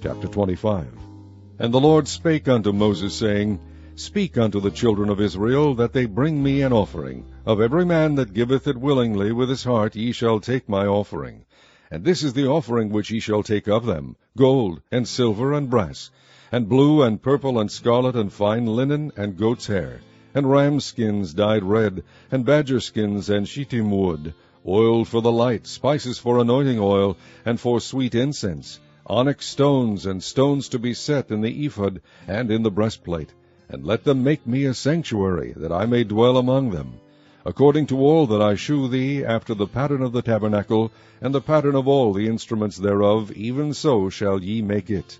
Chapter 25. And the Lord spake unto Moses, saying, Speak unto the children of Israel, that they bring me an offering. Of every man that giveth it willingly with his heart ye shall take my offering. And this is the offering which ye shall take of them, gold, and silver, and brass, and blue, and purple, and scarlet, and fine linen, and goat's hair, and ram's skins dyed red, and badger skins, and shittim wood, oil for the light, spices for anointing oil, and for sweet incense, onyx stones, and stones to be set in the ephod and in the breastplate. And let them make me a sanctuary, that I may dwell among them. According to all that I shew thee, after the pattern of the tabernacle, and the pattern of all the instruments thereof, even so shall ye make it.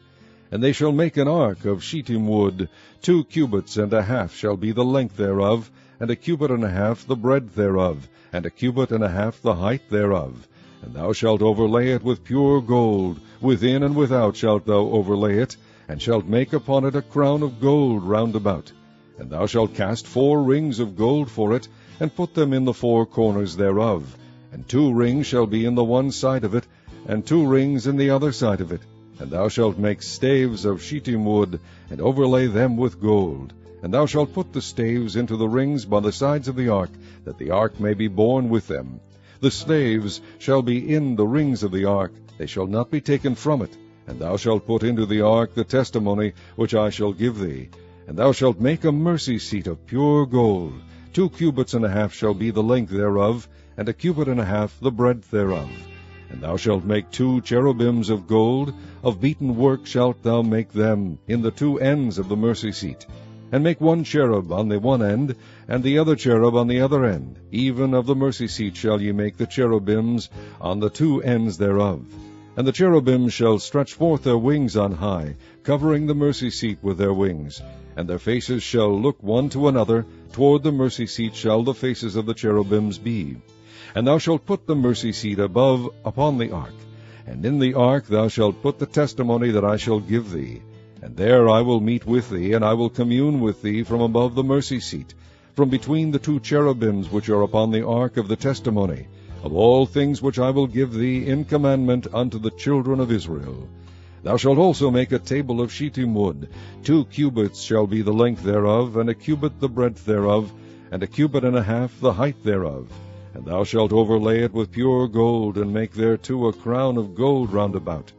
And they shall make an ark of shittim wood, 2 cubits and a half shall be the length thereof, and 1 cubit and a half the breadth thereof, and 1 cubit and a half the height thereof. And thou shalt overlay it with pure gold, within and without shalt thou overlay it, and shalt make upon it a crown of gold round about. And thou shalt cast 4 rings of gold for it, and put them in the 4 corners thereof. And 2 rings shall be in the one side of it, and 2 rings in the other side of it. And thou shalt make staves of shittim wood, and overlay them with gold. And thou shalt put the staves into the rings by the sides of the ark, that the ark may be borne with them. The staves shall be in the rings of the ark, they shall not be taken from it. And thou shalt put into the ark the testimony which I shall give thee. And thou shalt make a mercy seat of pure gold. 2 cubits and a half shall be the length thereof, and 1 cubit and a half the breadth thereof. And thou shalt make 2 cherubims of gold, of beaten work shalt thou make them, in the 2 ends of the mercy seat. And make 1 cherub on the one end, and the other cherub on the other end. Even of the mercy seat shall ye make the cherubims on the 2 ends thereof. And the cherubims shall stretch forth their wings on high, covering the mercy seat with their wings. And their faces shall look one to another, toward the mercy seat shall the faces of the cherubims be. And thou shalt put the mercy seat above upon the ark. And in the ark thou shalt put the testimony that I shall give thee. And there I will meet with thee, and I will commune with thee from above the mercy seat, from between the 2 cherubims which are upon the ark of the testimony, of all things which I will give thee in commandment unto the children of Israel. Thou shalt also make a table of shittim wood. 2 cubits shall be the length thereof, and 1 cubit the breadth thereof, and 1 cubit and a half the height thereof. And thou shalt overlay it with pure gold, and make thereto a crown of gold round about.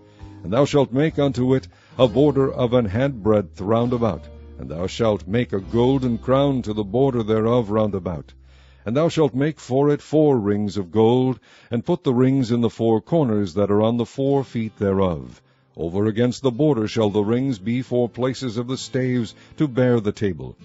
And thou shalt make unto it a border of an handbreadth round about. And thou shalt make a golden crown to the border thereof round about. And thou shalt make for it 4 rings of gold, and put the rings in the 4 corners that are on the 4 feet thereof. Over against the border shall the rings be for places of the staves to bear the table.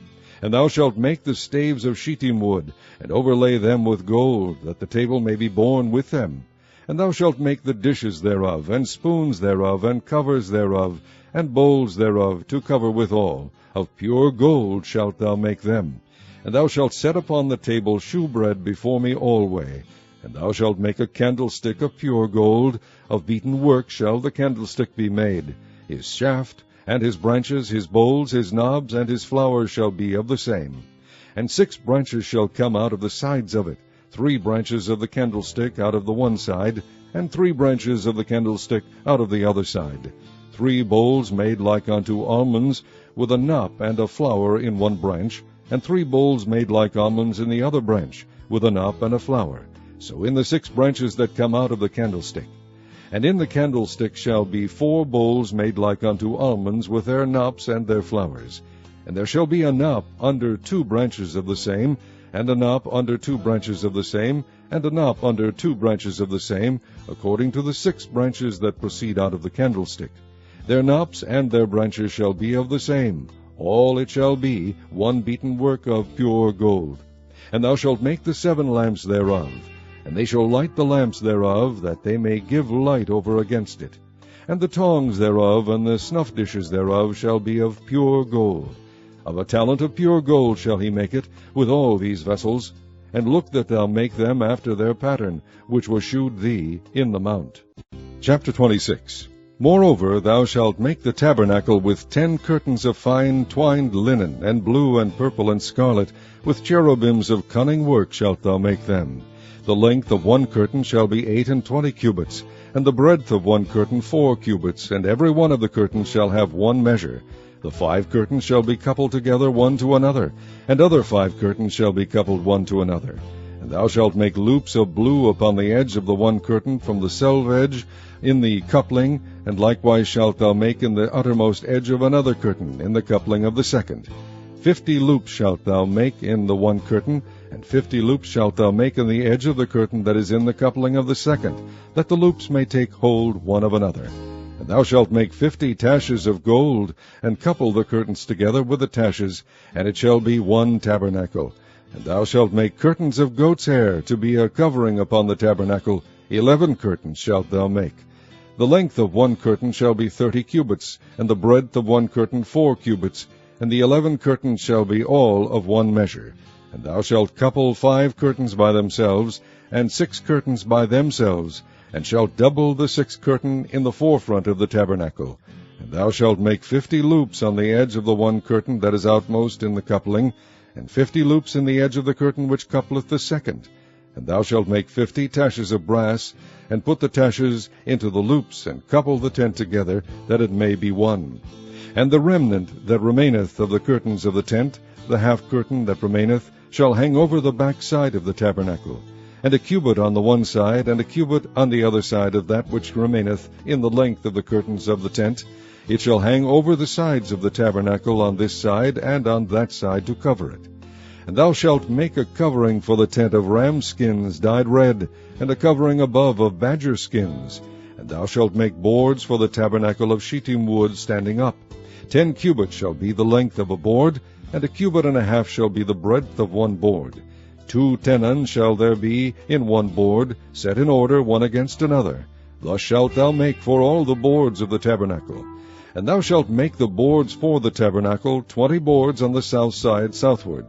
And thou shalt make the staves of shittim wood, and overlay them with gold, that the table may be borne with them. And thou shalt make the dishes thereof, and spoons thereof, and covers thereof, and bowls thereof, to cover withal. Of pure gold shalt thou make them. And thou shalt set upon the table shewbread before me alway. And thou shalt make a candlestick of pure gold, of beaten work shall the candlestick be made. His shaft, and his branches, his bowls, his knobs, and his flowers shall be of the same. And 6 branches shall come out of the sides of it, 3 branches of the candlestick out of the one side, and 3 branches of the candlestick out of the other side. 3 bowls made like unto almonds, with a knop and a flower in one branch, and 3 bowls made like almonds in the other branch, with a knop and a flower. So in the 6 branches that come out of the candlestick. And in the candlestick shall be 4 bowls made like unto almonds, with their knops and their flowers. And there shall be a knop under 2 branches of the same, and a knop under 2 branches of the same, and a knop under 2 branches of the same, according to the 6 branches that proceed out of the candlestick. Their knops and their branches shall be of the same. All it shall be 1 beaten work of pure gold. And thou shalt make the 7 lamps thereof. And they shall light the lamps thereof, that they may give light over against it. And the tongs thereof, and the snuff dishes thereof, shall be of pure gold. Of a talent of pure gold shall he make it, with all these vessels. And look that thou make them after their pattern, which was shewed thee in the mount. Chapter 26. Moreover, thou shalt make the tabernacle with 10 curtains of fine twined linen, and blue and purple and scarlet, with cherubims of cunning work shalt thou make them. The length of 1 curtain shall be 28 cubits, and the breadth of one curtain 4 cubits, and every one of the curtains shall have one measure. The 5 curtains shall be coupled together one to another, and other 5 curtains shall be coupled one to another. And thou shalt make loops of blue upon the edge of the one curtain from the selvedge in the coupling, and likewise shalt thou make in the uttermost edge of another curtain in the coupling of the second. 50 loops shalt thou make in the one curtain, and 50 loops shalt thou make in the edge of the curtain that is in the coupling of the second, that the loops may take hold one of another. And thou shalt make 50 taches of gold, and couple the curtains together with the taches, and it shall be one tabernacle. And thou shalt make curtains of goat's hair to be a covering upon the tabernacle. 11 curtains shalt thou make. The length of one curtain shall be 30 cubits, and the breadth of one curtain 4 cubits, and the 11 curtains shall be all of one measure. And thou shalt couple 5 curtains by themselves, and 6 curtains by themselves, and shalt double the 6th curtain in the forefront of the tabernacle. And thou shalt make 50 loops on the edge of the one curtain that is outmost in the coupling, and 50 loops in the edge of the curtain which coupleth the second. And thou shalt make 50 taches of brass, and put the taches into the loops, and couple the tent together, that it may be one. And the remnant that remaineth of the curtains of the tent, the half curtain that remaineth, shall hang over the back side of the tabernacle, and a cubit on the one side, and a cubit on the other side of that which remaineth in the length of the curtains of the tent. It shall hang over the sides of the tabernacle on this side and on that side to cover it. And thou shalt make a covering for the tent of ram skins dyed red, and a covering above of badger skins. And thou shalt make boards for the tabernacle of shittim wood standing up. 10 cubits shall be the length of a board, and a cubit and a half shall be the breadth of one board. 2 tenons shall there be in one board, set in order one against another. Thus shalt thou make for all the boards of the tabernacle. And thou shalt make the boards for the tabernacle, 20 boards on the south side southward.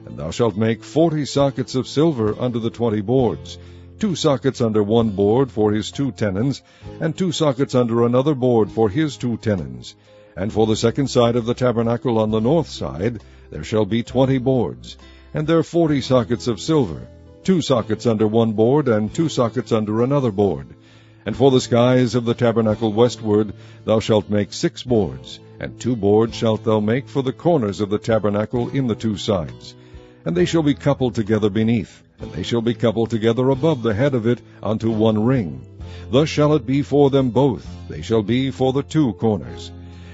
And thou shalt make 40 sockets of silver under the 20 boards, 2 sockets under one board for his 2 tenons, and 2 sockets under another board for his 2 tenons. And for the second side of the tabernacle on the north side there shall be 20 boards, and there 40 sockets of silver, 2 sockets under one board, and 2 sockets under another board. And for the skies of the tabernacle westward thou shalt make 6 boards, and 2 boards shalt thou make for the corners of the tabernacle in the 2 sides. And they shall be coupled together beneath, and they shall be coupled together above the head of it unto one ring. Thus shall it be for them both, they shall be for the 2 corners.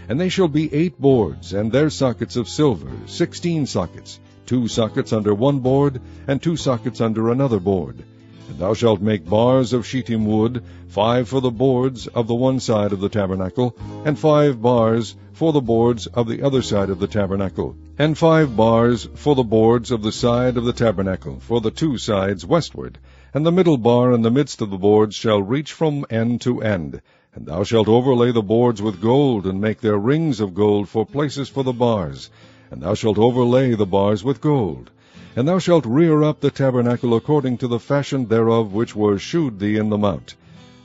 And they shall be 8 boards, and their sockets of silver, 16 sockets, 2 sockets under one board, and 2 sockets under another board. And thou shalt make bars of shittim wood, 5 for the boards of the one side of the tabernacle, and 5 bars for the boards of the other side of the tabernacle, and 5 bars for the boards of the side of the tabernacle, for the 2 sides westward. And the middle bar in the midst of the boards shall reach from end to end. And thou shalt overlay the boards with gold, and make their rings of gold for places for the bars. And thou shalt overlay the bars with gold. And thou shalt rear up the tabernacle according to the fashion thereof which was shewed thee in the mount.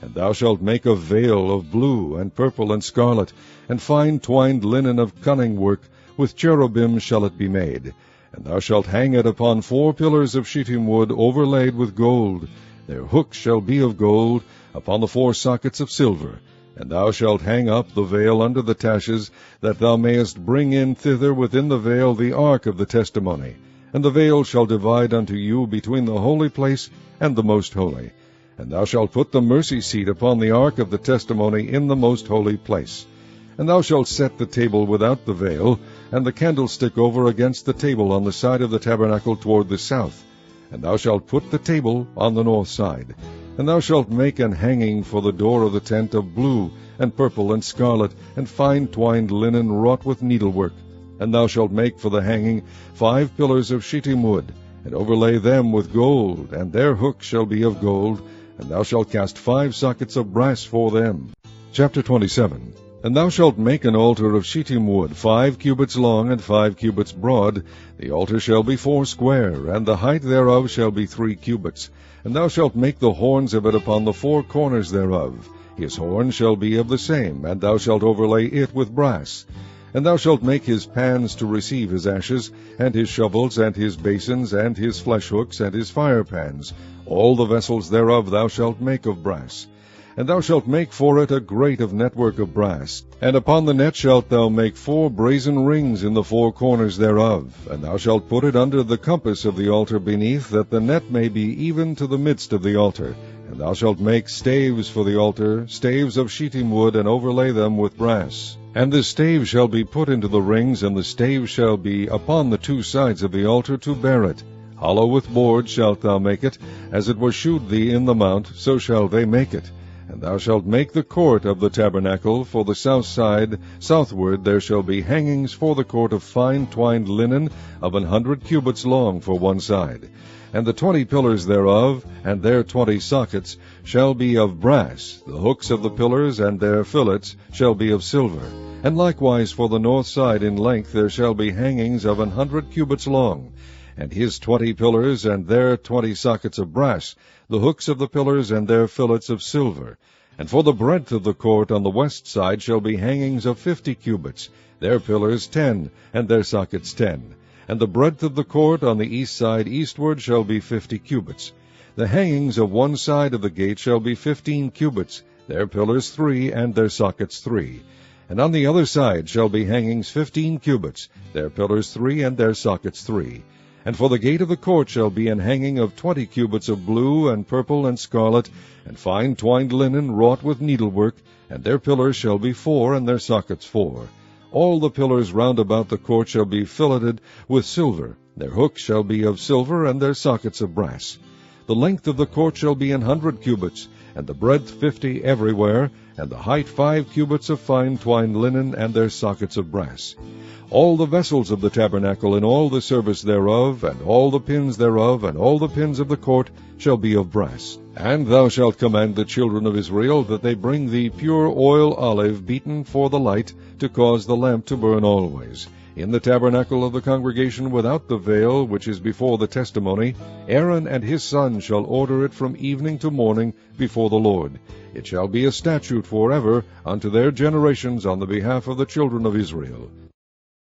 And thou shalt make a veil of blue, and purple, and scarlet, and fine twined linen of cunning work, with cherubim shall it be made. And thou shalt hang it upon 4 pillars of shittim wood overlaid with gold. Their hooks shall be of gold, upon the 4 sockets of silver. And thou shalt hang up the veil under the taches, that thou mayest bring in thither within the veil the ark of the testimony. And the veil shall divide unto you between the holy place and the most holy. And thou shalt put the mercy seat upon the ark of the testimony in the most holy place. And thou shalt set the table without the veil, and the candlestick over against the table on the side of the tabernacle toward the south. And thou shalt put the table on the north side. And thou shalt make an hanging for the door of the tent of blue, and purple, and scarlet, and fine twined linen wrought with needlework. And thou shalt make for the hanging 5 pillars of shittim wood, and overlay them with gold, and their hooks shall be of gold, and thou shalt cast 5 sockets of brass for them. Chapter 27. And thou shalt make an altar of shittim wood, 5 cubits long, and 5 cubits broad. The altar shall be 4 square, and the height thereof shall be 3 cubits. And thou shalt make the horns of it upon the 4 corners thereof. His horn shall be of the same, and thou shalt overlay it with brass. And thou shalt make his pans to receive his ashes, and his shovels, and his basins, and his flesh hooks, and his fire pans. All the vessels thereof thou shalt make of brass. And thou shalt make for it a grate of network of brass. And upon the net shalt thou make 4 brazen rings in the 4 corners thereof. And thou shalt put it under the compass of the altar beneath, that the net may be even to the midst of the altar. And thou shalt make staves for the altar, staves of shittim wood, and overlay them with brass. And the stave shall be put into the rings, and the stave shall be upon the 2 sides of the altar to bear it. Hollow with boards shalt thou make it, as it was shewed thee in the mount, so shall they make it. And thou shalt make the court of the tabernacle. For the south side, southward, there shall be hangings for the court of fine twined linen of 100 cubits long for one side. And the 20 pillars thereof, and their 20 sockets, shall be of brass. The hooks of the pillars and their fillets shall be of silver. And likewise for the north side in length there shall be hangings of 100 cubits long. And his 20 pillars and their 20 sockets of brass, the hooks of the pillars and their fillets of silver. And for the breadth of the court on the west side shall be hangings of 50 cubits, their pillars 10, and their sockets 10. And the breadth of the court on the east side eastward shall be 50 cubits. The hangings of one side of the gate shall be 15 cubits, their pillars 3, and their sockets 3. And on the other side shall be hangings 15 cubits, their pillars 3, and their sockets 3. And for the gate of the court shall be an hanging of 20 cubits of blue, and purple, and scarlet, and fine twined linen wrought with needlework, and their pillars shall be 4, and their sockets 4. All the pillars round about the court shall be filleted with silver. Their hooks shall be of silver, and their sockets of brass. The length of the court shall be 100 cubits, and the breadth 50 everywhere, and the height 5 cubits of fine twined linen, and their sockets of brass. All the vessels of the tabernacle, and all the service thereof, and all the pins thereof, and all the pins of the court, shall be of brass. And thou shalt command the children of Israel that they bring thee pure oil olive beaten for the light, to cause the lamp to burn always. In the tabernacle of the congregation without the veil, which is before the testimony, Aaron and his sons shall order it from evening to morning before the Lord. It shall be a statute forever unto their generations on the behalf of the children of Israel.